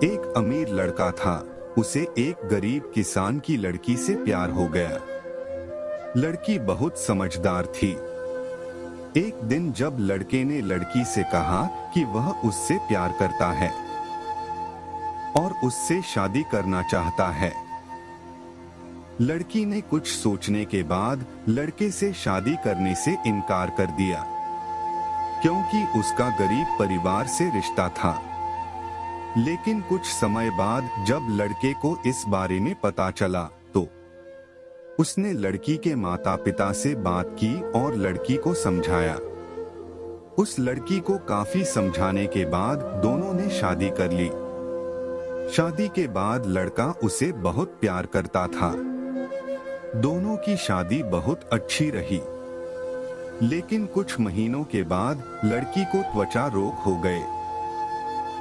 एक अमीर लड़का था। उसे एक गरीब किसान की लड़की से प्यार हो गया। लड़की बहुत समझदार थी। एक दिन जब लड़के ने लड़की से कहा कि वह उससे प्यार करता है और उससे शादी करना चाहता है, लड़की ने कुछ सोचने के बाद लड़के से शादी करने से इनकार कर दिया, क्योंकि उसका गरीब परिवार से रिश्ता था। लेकिन कुछ समय बाद जब लड़के को इस बारे में पता चला तो उसने लड़की के माता पिता से बात की और लड़की को समझाया। उस लड़की को काफी समझाने के बाद दोनों ने शादी कर ली। शादी के बाद लड़का उसे बहुत प्यार करता था। दोनों की शादी बहुत अच्छी रही। लेकिन कुछ महीनों के बाद लड़की को त्वचा रोग हो गए,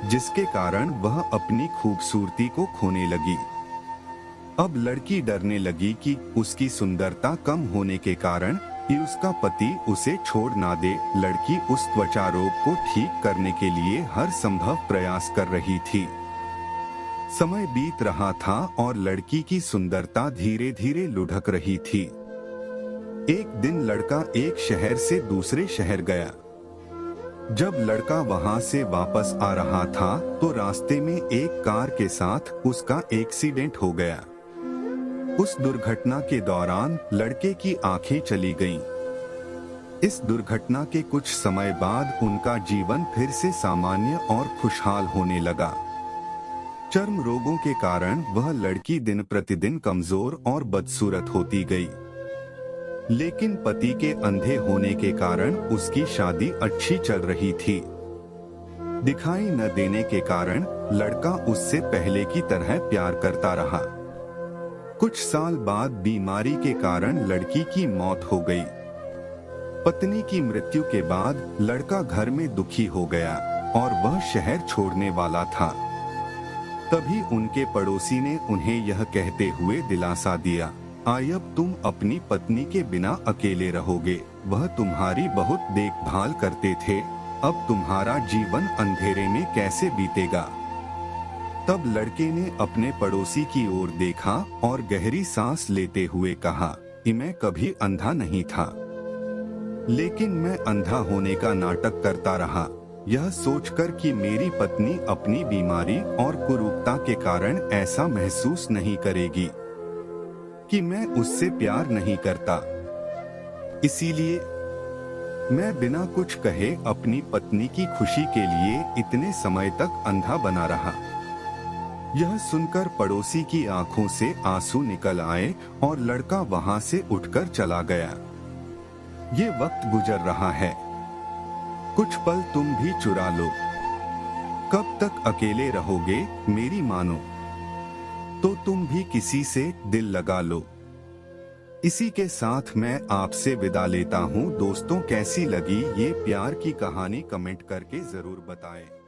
जिसके कारण वह अपनी खूबसूरती को खोने लगी। अब लड़की डरने लगी कि उसकी सुंदरता कम होने के कारण कि उसका पति उसे छोड़ ना दे। लड़की उस त्वचा रोग को ठीक करने के लिए हर संभव प्रयास कर रही थी। समय बीत रहा था और लड़की की सुंदरता धीरे धीरे लुढ़क रही थी। एक दिन लड़का एक शहर से दूसरे शहर गया। जब लड़का वहां से वापस आ रहा था तो रास्ते में एक कार के साथ उसका एक्सीडेंट हो गया। उस दुर्घटना के दौरान लड़के की आंखें चली गईं। इस दुर्घटना के कुछ समय बाद उनका जीवन फिर से सामान्य और खुशहाल होने लगा। चर्म रोगों के कारण वह लड़की दिन प्रतिदिन कमजोर और बदसूरत होती गई। लेकिन पति के अंधे होने के कारण उसकी शादी अच्छी चल रही थी। दिखाई न देने के कारण लड़का उससे पहले की तरह प्यार करता रहा। कुछ साल बाद बीमारी के कारण लड़की की मौत हो गई। पत्नी की मृत्यु के बाद लड़का घर में दुखी हो गया और वह शहर छोड़ने वाला था। तभी उनके पड़ोसी ने उन्हें यह कहते हुए दिलासा दिया, अब तुम अपनी पत्नी के बिना अकेले रहोगे। वह तुम्हारी बहुत देखभाल करते थे। अब तुम्हारा जीवन अंधेरे में कैसे बीतेगा। तब लड़के ने अपने पड़ोसी की ओर देखा और गहरी सांस लेते हुए कहा कि मैं कभी अंधा नहीं था, लेकिन मैं अंधा होने का नाटक करता रहा, यह सोचकर कि मेरी पत्नी अपनी बीमारी और कुरूपता के कारण ऐसा महसूस नहीं करेगी कि मैं उससे प्यार नहीं करता। इसीलिए मैं बिना कुछ कहे अपनी पत्नी की खुशी के लिए इतने समय तक अंधा बना रहा। यह सुनकर पड़ोसी की आंखों से आंसू निकल आए और लड़का वहां से उठकर चला गया। ये वक्त गुजर रहा है, कुछ पल तुम भी चुरा लो। कब तक अकेले रहोगे मेरी मानो, तो तुम भी किसी से दिल लगा लो। इसी के साथ मैं आपसे विदा लेता हूँ। दोस्तों, कैसी लगी ये प्यार की कहानी कमेंट करके जरूर बताएं।